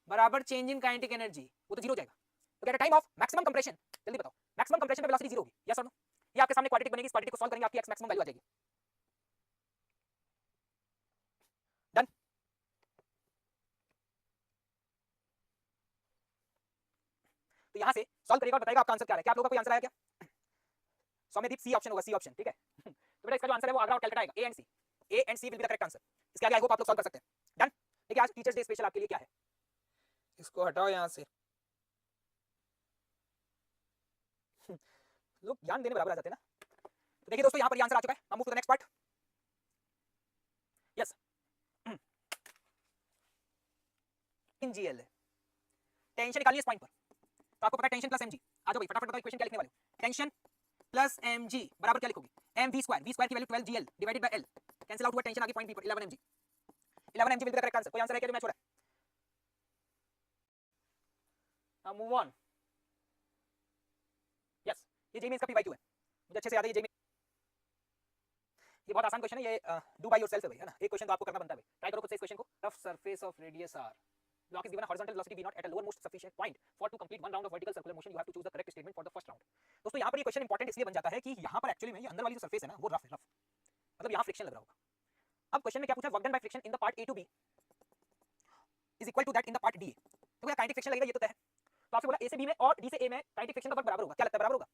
बराबर change in kinetic energy, वो तो जीरो हो जाएगा। तो at time of maximum compression, जल्दी बताओ, मैक्सिमम कंप्रेशन पे वेलोसिटी जीरो होगी, यस और नो? ये आपके सामने क्वाड्रेटिक बनेगी, इस क्वाड्रेटिक को सॉल्व करेंगे, आपकी एक्स मैक्सिमम वैल्यू आ जाएगी। डन। तो यहां से सॉल्व करेगा और बताएगा आपका आंसर क्या है। क्या आप लोगों का कोई आंसर आया क्या? सौम्यदीप सी ऑप्शन होगा, सी ऑप्शन, ठीक है। तो बेटा इसका जो आंसर है वो आगरा और कलकत्ता आएगा, A and C. A and C will be the correct answer. इसके आगे आई होप आप लोग सॉल्व कर सकते हैं। डन। देखिए आज टीचर्स डे स्पेशल आपके लिए क्या है, इसको हटाओ यहां से। लोग ज्ञान देने बराबर आ जाते हैं ना। तो देखिए दोस्तों, यहां पर ये आंसर आ चुका है। Now move to the next part. Yes, in GL tension निकालिए इस पॉइंट पर। तो आपको पता है टेंशन प्लस एमजी। आ जाओ भाई फटाफट बताओ इक्वेशन क्या लिखने वाले हो। टेंशन प्लस एमजी बराबर क्या लिखोगे, एम वी स्क्वायर की value 12 GL divided by L. Cancel out हुआ, टेंशन आ गई पॉइंट बी पर 11 MG. 11 MG will be the correct answer. कोई आंसर है क्या जो मैच हो रहा है? Now move on. यस, ये जेई मेंस का पी/क्यू है, मुझे अच्छे से याद है ये जेई। ये बहुत आसान क्वेश्चन है, ये डू बाय योरसेल्फ है भाई, है ना। एक क्वेश्चन तो आपको करना बनता है भाई। ट्राई करो खुद से इस क्वेश्चन को। Rough surface of radius R, block is given a horizontal velocity v naught at a lowermost sufficient point for to complete one round of vertical circular motion. You have to choose the correct statement for the first round. दोस्तों यहाँ पर ये question important इसलिए बन जाता है कि यहाँ पर एक्चुअली में ये अंदर वाली जो सरफेस है ना वो रफ है, रफ मतलब यहाँ फ्रिक्शन लग रहा होगा। अब क्वेश्चन में क्या पूछा, work done by friction in the part A to B is equal to that in the part D. तो क्या काइनेटिक फ्रिक्शन लगेगा, ये तो तय है। तो आपसे बोला ए से बी में और डी से ए में काइनेटिक फ्रिक्शन का वर्क बराबर होगा। क्या लगता है बराबर होगा?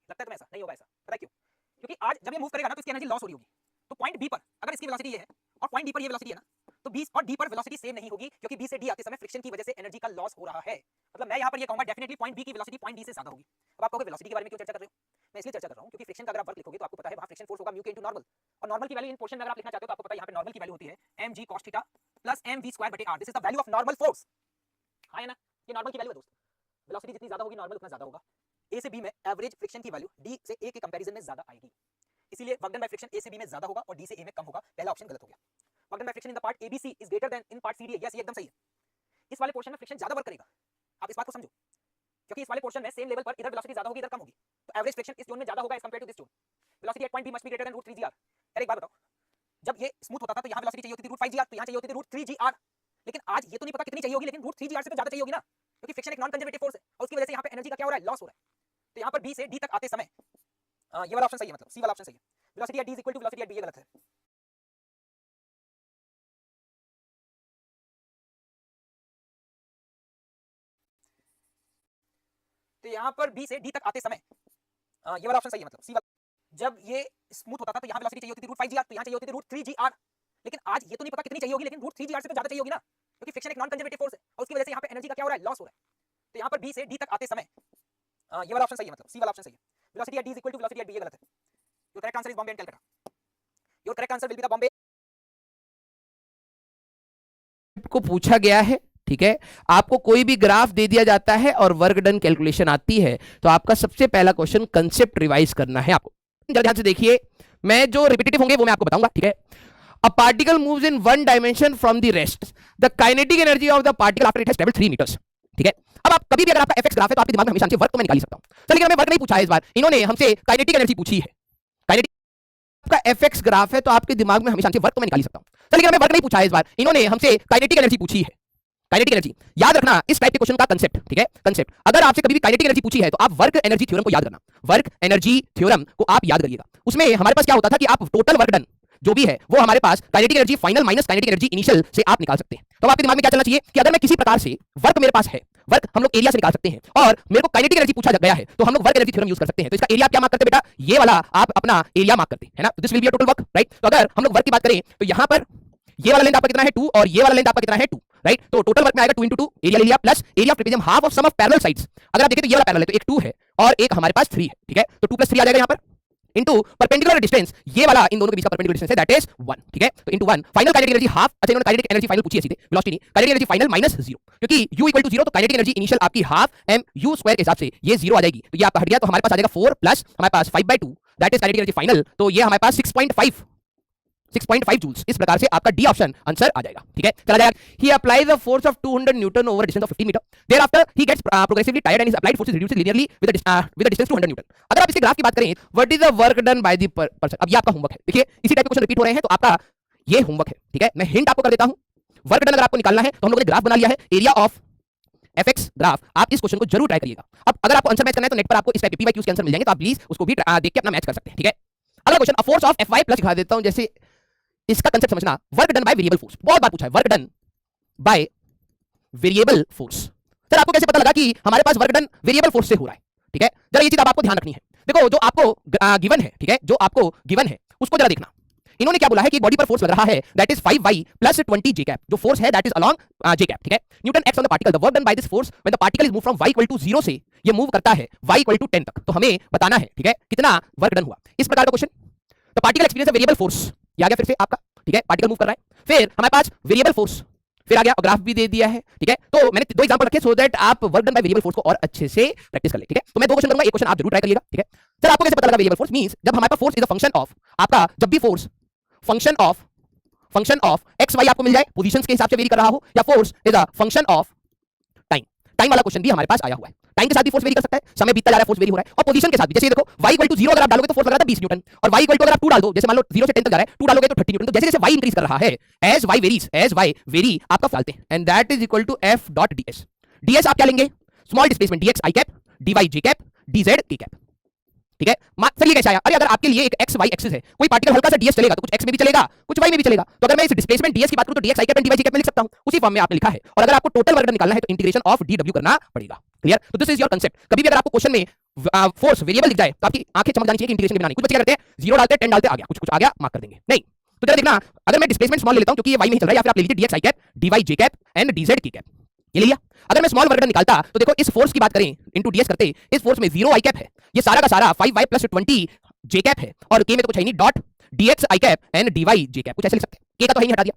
लगता है तुम्हें ऐसा? नहीं होगा ऐसा। पता है क्यों? क्योंकि आज जब ये मूव करेगा ना तो इसकी एनर्जी लॉस हो रही होगी। तो पॉइंट बी पर अगर इसकी वेलोसिटी ये है और पॉइंट डी पर ये वेलोसिटी है ना, तो बी और डी पर वेलोसिटी सेम नहीं होगी, क्योंकि बी से डी आते समय फ्रिक्शन की वजह से एनर्जी का लॉस हो रहा है। मतलब मैं यहाँ पर ये कहूंगा डेफिनेटली पॉइंट बी की वेलोसिटी पॉइंट डी से ज्यादा होगी। अब आप कहोगे वेलोसिटी के बारे में क्यों चर्चा कर रहे हो? मैं इसलिए चर्चा कर रहा हूँ क्योंकि फ्रिक्शन का अगर आप वर्क लिखोगे तो आपको पता है वहां फ्रिक्शन फोर्स होगा म्यू के इनटू नॉर्मल, और नॉर्मल की वैल्यू इन पोर्शन में अगर आप लिखना चाहते हो तो आपको पता है यहाँ पे नॉर्मल की वैल्यू होती है mg cos theta plus mv square बटे r। This is the value of normal force. हाँ है ना, ये नॉर्मल की वैल्यू है दोस्त। वेलोसिटी जितनी ज्यादा होगी नॉर्मल उतना ज्यादा होगा। ए से बी में एवरेज फ्रिक्शन की वैल्यू डी से ए के कंपैरिजन में ज्यादा आएगी, इसीलिए वर्क डन बाय फ्रिक्शन ए से बी में ज्यादा होगा और डी से ए में कम होगा। पहला ऑप्शन गलत हो गया। Work done by friction in the part ABC is greater then in part CD. Yes, ये एकदम सही है। इस वाले पोर्शन में फ्रिक्शन ज्यादा वर्क करेगा, आप इस बात को समझो, क्योंकि इस वाले पोर्शन में सेम लेवल पर इधर वेलोसिटी ज्यादा होगी इधर कम होगी, तो एवरेज फ्रिक्शन इस जोन में ज्यादा होगा as compare to this zone. Velocity at point B must be greater than √3gr। अरे एक बात बताओ, जब ये स्मूथ होता था तो यहाँ वेलोसिटी चाहिए होती थी √5gr, तो यहाँ चाहिए होती थी √3gr। लेकिन आज ये तो नहीं पता कितनी चाहिए होगी, लेकिन √3gr से तो ज्यादा चाहिए होगी ना, क्योंकि फ्रिक्शन एक नॉन कंजर्वेटिव फोर्स है और उसकी वजह से यहाँ पे एनर्जी का क्या हो रहा है, लॉस हो रहा है। तो यहाँ पर बी से डी तक आते समय ये वाला ऑप्शन सही है, मतलब सी वाला ऑप्शन सही है। Velocity at D is equal to velocity at B, ये गलत है। तो यहाँ पर बी से डी तक आते समय ये वाला ऑप्शन सही है, मतलब सी वाला। जब ये स्मूथ होता था तो यहाँ वेलोसिटी चाहिए होती थी √5gr, तो यहाँ चाहिए होती थी √3gr। लेकिन आज ये तो नहीं पता कितनी चाहिए होगी, लेकिन √3gr से तो ज्यादा चाहिए होगी ना, क्योंकि फ्रिक्शन एक नॉन कंजर्वेटिव फोर्स है और उसकी वजह से यहाँ पे एनर्जी का क्या हो रहा है, लॉस हो रहा है। तो यहाँ पर बी से डी तक आते समय ये वाला ऑप्शन सही है, मतलब सी वाला ऑप्शन सही है। Velocity at D is equal to velocity at B, ये गलत है। Your correct answer is Bombay and Calcutta. Your correct answer will be the Bombay. को पूछा गया है, ठीक है, आपको कोई भी ग्राफ दे दिया जाता है और वर्क डन कैलकुलेशन आती है, तो आपका सबसे पहला क्वेश्चन कंसेप्ट रिवाइज करना है आपको। ध्यान से देखिए, मैं जो रिपीटेटिव होंगे वो मैं आपको बताऊंगा, ठीक है। A particle moves in one dimension from the rest, the kinetic energy of the particle after it has travelled 3 metres, ठीक है। अब आप कभी भी अगर आपका एफएक्स ग्राफ है तो आपके दिमाग में हमेशा से वर्क तो मैं निकाल ही सकता हूं। चलिए, हमें वर्क नहीं पूछा है इस बार, इन्होंने हमसे काइनेटिक एनर्जी पूछी है। काइनेटिक आपका एफएक्स ग्राफ है तो आपके दिमाग में हमेशा से वर्क तो मैं निकाल ही सकता हूं। चलिए, हमें वर्क नहीं पूछा है इस बार, इन्होंने हमसे काइनेटिक एनर्जी पूछी है। काइनेटिक एनर्जी याद रखना, इस टाइप के क्वेश्चन का कंसेप्ट, ठीक है, कंसेप्ट। अगर आपसे कभी भी काइनेटिक एनर्जी पूछी है तो आप वर्क एनर्जी थ्योरम को याद करना, वर्क एनर्जी थ्योरम को आप याद करिएगा। उसमें हमारे पास क्या होता था कि आप टोटल वर्क डन जो भी है वो हमारे पास kinetic energy final minus kinetic energy initial से आप निकाल सकते हैं। तो आपके दिमाग में क्या चलना चाहिए कि अगर मैं किसी प्रकार से वर्क मेरे पास है, वर्क हम लोग एरिया से निकाल सकते हैं, और मेरे को काइनेटिक एनर्जी पूछा गया है तो हम लोग वर्क एनर्जी थ्योरम यूज कर सकते हैं। तो इसका एरिया क्या मार्क करते हैं बेटा, ये वाला आप अपना एरिया मार्क करते हैं ना, तो this will be your total work, right. तो अगर हम लोग वर्क की बात करें तो यहां पर ये वाला लेंथ आपका कितना है 2 और ये वाला लेंथ आपका कितना है 2, राइट। तो टोटल वर्क में आएगा 2 into 2 एरिया ले लिया plus area of trapezium half of sum of parallel sides. अगर आप देखें तो ये वाला पैरेलल है तो एक 2 है और एक हमारे पास 3 है, ठीक है। तो 2 + 3 आ जाएगा यहां पर इनटू परपेंडिकुलर डिस्टेंस, ये वाला इन दोनों के बीच का परपेंडिकुलर डिस्टेंस है, दैट इज 1, ठीक है। तो into 1 final kinetic energy half. अच्छा, इन्होंने काइनेटिक एनर्जी फाइनल पूछी है सीधे, वेलोसिटी नहीं, काइनेटिक एनर्जी फाइनल माइनस 0, क्योंकि u इक्वल टू 0 तो काइनेटिक एनर्जी इनिशियल आपकी हाफ mu स्क्वायर के हिसाब से ये 0 आ जाएगी। तो ये आपका हट गया, तो हमारे पास आ जाएगा 4 प्लस हमारे पास 5/2 that is kinetic energy final. तो ये हमारे पास 6.5 जूल्स। इस प्रकार से आपका डी ऑप्शन आंसर आ जाएगा, ठीक है। चला जाएगा, he applies a force of 200 newton over a distance of 15 metre, thereafter he gets progressively tired and his applied force is reduced linearly with a distance to 100 Newton. अगर आप इसके graph की बात करें, what is the work done by the person, अब ये आपका homework है। देखिए, इसी टाइप के क्वेश्चन रिपीट हो रहे हैं तो आपका ये होमवर्क है, ठीक है। मैं हिंट आपको कर देता हूं, वर्क डन अगर आपको निकालना है तो हम लोगों ने ग्राफ बना लिया है, एरिया ऑफ fx ग्राफ, आप इस क्वेश्चन को जरूर ट्राई करिएगा। अब अगर आपको आंसर मैच करना है तो नेट पर आपको इस टाइप के PYQs के आंसर मिल जाएंगे, तो आप प्लीज उसको भी देख के अपना मैच कर सकते हैं, ठीक है। अगला question, a force of Fy plus दिखा देता हूं, जैसे इसका कंसेप्ट समझना, work done by variable force, बहुत बार पूछा है, work done by variable force. Sir आपको कैसे पता लगा कि हमारे पास वर्क डन वेरिएबल फोर्स से हो रहा है, ठीक है। जरा ये चीज आपको ध्यान रखनी है। देखो जो आपको गिवन है, ठीक है, जो आपको गिवन है उसको जरा देखना। इन्होंने क्या बोला है कि बॉडी पर फोर्स लग रहा है, that is 5y plus 20 j cap, जो फोर्स है that is along j cap, ठीक है। Newton act on the particle, the work done by this force when the particle is move from y equal to 0 से ये move करता है y equal to 10 तक, तो हमें बताना है, ठीक है, कितना वर्क डन हुआ। इस प्रकार का क्वेश्चन, तो particle experience a variable force, ये आ गया फिर से आपका, ठीक है, पार्टिकल मूव कर रहा है, फिर हमारे पास वेरिएबल फोर्स फिर आ गया, ग्राफ भी दे दिया है, ठीक है। तो मैंने दो एग्जांपल रखे सो दैट आप work done by variable force को और अच्छे से प्रैक्टिस कर ले, ठीक है। तो मैं दो क्वेश्चन करूंगा, एक क्वेश्चन आप जरूर ट्राई करिएगा, ठीक है। सर आपको कैसे पता लगा वेरिएबल फोर्स मींस, जब हमारे पास force is a function of, आपका जब भी force function of x y आपको मिल जाए, पोजीशंस के हिसाब से वेरी कर रहा हो, या force is a function of time, time वाला क्वेश्चन भी हमारे पास आया हुआ है। टाइम के साथ भी फोर्स वेरी कर सकता है, समय बीतता जा रहा है फोर्स वेरी हो रहा है, और पोजीशन के साथ भी, जैसे देखो y इक्वल टू 0 अगर आप डालोगे तो फोर्स लग रहा था 20 न्यूटन, और y इक्वल टू अगर आप 2 डाल दो, जैसे मान लो 0 से 10 तक जा रहा है, 2 डालोगे तो 30 न्यूटन। तो जैसे जैसे y इंक्रीज कर रहा है, एज y वेरी आप डालते हैं, and that is equal to f dot ds। ds आप क्या लेंगे, small displacement dx i cap, dy j cap, dz k cap, ठीक है। सर ये कैसे आया? अरे अगर आपके लिए एक एक्स वाई एक्सिस है, कोई पार्टिकल हल्का सा ds चलेगा तो कुछ x में भी चलेगा, कुछ y में भी चलेगा, तो अगर मैं इस डिस्प्लेसमेंट ds की बात करूं तो dx i cap and dy j cap में लिख सकता हूं, उसी फॉर्म में आपने लिखा है। और अगर आपको टोटल वर्क निकालना है तो इंटीग्रेशन ऑफ dw करना पड़ेगा, क्लियर। तो दिस इज योर कांसेप्ट। कभी भी अगर आपको क्वेश्चन में फोर्स वेरिएबल दिख जाए तो आपकी आंखें चमक जानी चाहिए कि इंटीग्रेशन के बिना नहीं। कुछ बच्चे क्या करते हैं, 0 डालते हैं, 10 डालते हैं, आ गया, कुछ आ गया, मार्क कर देंगे, नहीं। तो जरा देखना, अगर मैं डिस्प्लेसमेंट स्मॉल ले लेता हूं क्योंकि ये y में ही चल रहा है, या फिर आप ले लीजिए dx i cap, dy j cap and dz k cap, ये ले लिया। अगर मैं स्मॉल वर्क निकालता तो देखो इस फोर्स की बात करें, इनटू ds करते, इस फोर्स में 0 i कैप है, ये सारा का सारा 5y प्लस 20 j कैप है, और k में तो कुछ है नहीं, dot dx i cap and dy j cap, कुछ ऐसे लिख सकते हैं। k का तो है नहीं, हटा दिया।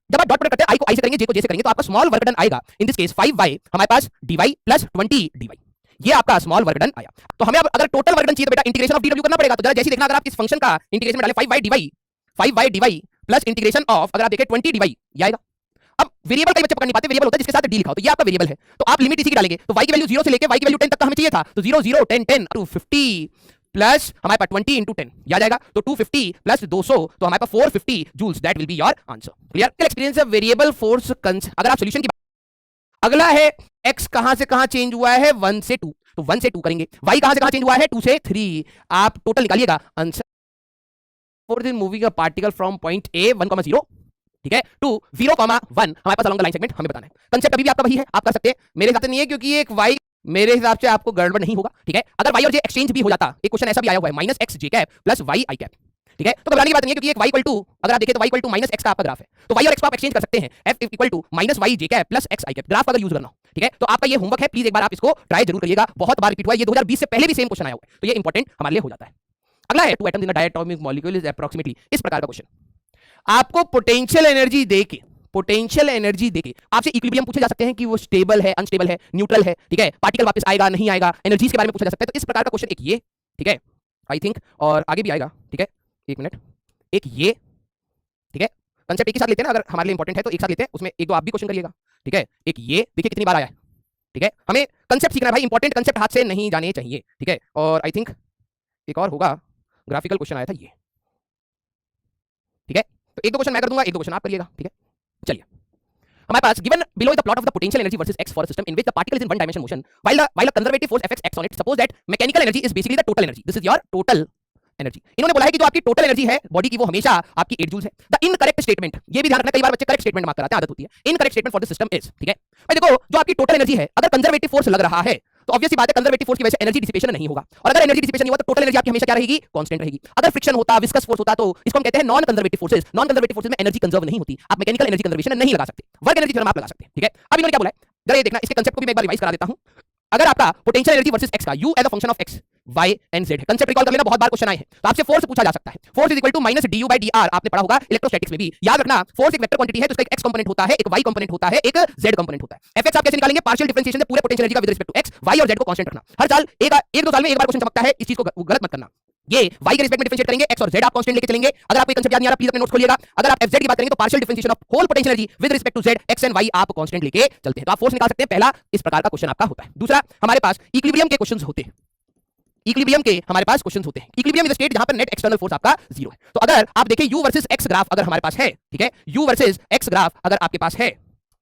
जब आप डॉट प्रोडक्ट करते हैं, i को i से करेंगे, j को j से करेंगे, तो आपका स्मॉल वर्क डन आएगा इन दिस केस 5y हमारे पास dy प्लस 20 dy, ये आपका स्मॉल वर्क डन आया। तो हमें अब अगर टोटल वर्क डन चाहिए तो बेटा इंटीग्रेशन ऑफ dw करना पड़ेगा। तो जरा जैसे देखना, अगर आप इस फंक्शन का इंटीग्रेशन में डालें 5y dy plus integration of, अगर आप देखें 20 dy, ये आएगा। अब वेरिएबल कई बच्चे पकड़ नहीं पाते, वेरिएबल होता है जिसके साथ डी लिखा हो, तो ये आपका वेरिएबल है, तो आप लिमिट इसी की डालेंगे। तो y की वैल्यू 0 से लेके y की वैल्यू 10 तक का हमें चाहिए था, तो 0 0 10 10 टू 50 प्लस हमारे पास 20 इंटू 10, यह आ जाएगा। तो 250 प्लस 200, तो हमारे पास 450 joules, that will be your answer, clear. Experience of variable force, अगर आप सॉल्यूशन की अगला है x कहां से कहां चेंज हुआ है, 1 से 2, तो 1 से 2 करेंगे। y कहां से कहां चेंज हुआ है, 2 से 3, आप टोटल निकालिएगा answer. Force is moving a particle from point a 1,0, ठीक है, टू 0,1 हमारे पास अलोंग द लाइन सेगमेंट, हमें बताना है। कंसेप्ट अभी भी आपका वही है, आप कर सकते हैं, मेरे हिसाब से नहीं है क्योंकि ये एक y, मेरे हिसाब से आपको गड़बड़ नहीं होगा, ठीक है। अगर y और j एक्सचेंज भी हो जाता, एक क्वेश्चन ऐसा भी आया हुआ है, माइनस एक्स जे कैप प्लस वाई आई कैप, ठीक है। तो घबराने की बात नहीं है क्योंकि एक y इक्वल टू, अगर आप देखें तो y equal to minus X का आपका ग्राफ है, तो y और x को आप एक्सचेंज कर सकते हैं, f equal to minus Y J cap plus X I cap, graph अगर यूज करना हो, ठीक है। तो आपका ये होमवर्क है, प्लीज एक बार आप इसको ट्राई जरूर करिएगा, बहुत बार रिपीट हुआ है, ये 2020 से पहले भी सेम क्वेश्चन आया हुआ है, तो ये इंपॉर्टेंट हमारे लिए हो जाता है। अगला है 2 atoms in a diatomic molecule is approximately, इस प्रकार का क्वेश्चन आपको पोटेंशियल एनर्जी देके, पोटेंशियल एनर्जी देके आपसे इक्विलिब्रियम पूछे जा सकते हैं कि वो स्टेबल है, अनस्टेबल है, न्यूट्रल है, ठीक है, पार्टिकल वापस आएगा नहीं आएगा, एनर्जीज के बारे में पूछा जा सकता है। तो इस प्रकार का क्वेश्चन एक ये, ठीक है, आई थिंक, और आगे भी आएगा, ठीक है, एक मिनट, एक ये, ठीक है, कंसेप्ट एक ही साथ लेते हैं ना, अगर हमारे लिए इंपॉर्टेंट है तो एक साथ लेते हैं, उसमें एक दो आप भी क्वेश्चन करिएगा, ठीक है। एक ये देखिए कितनी बार आया है, ठीक है, हमें कंसेप्ट सीखना है भाई, इंपॉर्टेंट कंसेप्ट हाथ से नहीं जाने चाहिए, ठीक है। और आई थिंक एक और होगा, ग्राफिकल क्वेश्चन आया था ये, ठीक है। तो एक दो क्वेश्चन मैं कर दूंगा, एक दो क्वेश्चन आप करिएगा, ठीक है। चलिए, हमारे पास given below the plot of the potential energy versus x for a system in which the particle is in one dimension motion while a conservative force affects x on it, suppose that mechanical energy is basically the total energy, this is your total energy. इन्होंने बोला है कि जो आपकी total energy है body की वो हमेशा आपकी 8 जूल्स है। द इनकरेक्ट स्टेटमेंट, ये भी ध्यान रखना, कई बार बच्चे करेक्ट स्टेटमेंट मार्क कराते हैं, आदत होती है। Incorrect statement for the system is, ठीक है भाई, देखो जो आपकी टोटल एनर्जी है, अगर कंजर्वेटिव फोर्स लग रहा है तो ऑब्वियसली बात है कंजर्वेटिव फोर्स की वजह से एनर्जी डिसिपेशन नहीं होगा, और अगर एनर्जी डिसिपेशन नहीं हुआ तो टोटल एनर्जी आपकी हमेशा क्या रहेगी, कांस्टेंट रहेगी। अगर फ्रिक्शन होता, विस्कस फोर्स होता, तो इसको हम कहते हैं non conservative forces. Non conservative forces में एनर्जी कंजर्व नहीं होती, आप मैकेनिकल एनर्जी कंजर्वेशन नहीं लगा सकते, वर्क एनर्जी थ्योरम आप लगा सकते हैं, ठीक है। अब इन्होंने क्या बोला है, जरा ये देखना, इसके कंसेप्ट को भी मैं एक बार रिवाइज करा देता हूं। अगर आपका पोटेंशियल एनर्जी वर्सेस x का u as a function of x y and z है, कंसेप्ट रिकॉल कर लेना, बहुत बार क्वेश्चन आए हैं, तो आपसे फोर्स पूछा जा सकता है। Force is equal to minus du by dr, आपने पढ़ा होगा इलेक्ट्रोस्टैटिक्स में भी, याद रखना फोर्स एक वेक्टर क्वांटिटी है, तो उसका एक x कंपोनेंट होता है, एक y कंपोनेंट होता है, एक z कंपोनेंट होता है। fx आप कैसे निकालेंगे, पार्शियल डिफरेंशिएशन से पूरे पोटेंशियल एनर्जी का with respect to x, y और z को कांस्टेंट रखना। हर साल एक दो साल में एक बार क्वेश्चन चमकता है, इस चीज को गलत मत करना। ये y के रिस्पेक्ट में डिफरेंशिएट करेंगे, x और z आप कांस्टेंट लेके चलेंगे। अगर आपको कंसेप्ट याद नहीं आ रहा प्लीज अपने नोट्स खोलिएगा। अगर आप fz की बात करेंगे तो partial differentiation of whole potential energy with respect to z, x and y आप कांस्टेंट लेके चलते हैं, तो आप फोर्स निकाल सकते हैं। पहला इस प्रकार का क्वेश्चन आपका होता है। दूसरा, हमारे पास इक्विलिब्रियम के क्वेश्चंस होते हैं, इक्विलिब्रियम के हमारे पास क्वेश्चंस होते हैं। इक्विलिब्रियम इज द स्टेट जहां पर नेट एक्सटर्नल फोर्स आपका 0 है। तो अगर आप देखें u वर्सेस x ग्राफ अगर हमारे पास है, ठीक है, u वर्सेस x ग्राफ अगर आपके पास है,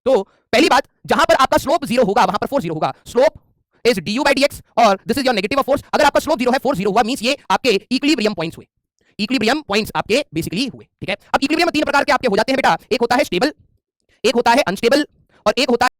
तो पहली बात, जहां पर आपका स्लोप 0 होगा वहां पर फोर्स 0 होगा। Slope is du by dx और this is your negative of force. अगर आपका स्लोप 0 है, फोर्स 0 हुआ, मींस ये आपके इक्विलिब्रियम पॉइंट्स हुए, इक्विलिब्रियम पॉइंट्स आपके बेसिकली हुए, ठीक है। अब इक्विलिब्रियम में तीन प्रकार के आपके हो जाते हैं बेटा, एक होता है स्टेबल, एक होता है अनस्टेबल और एक होता है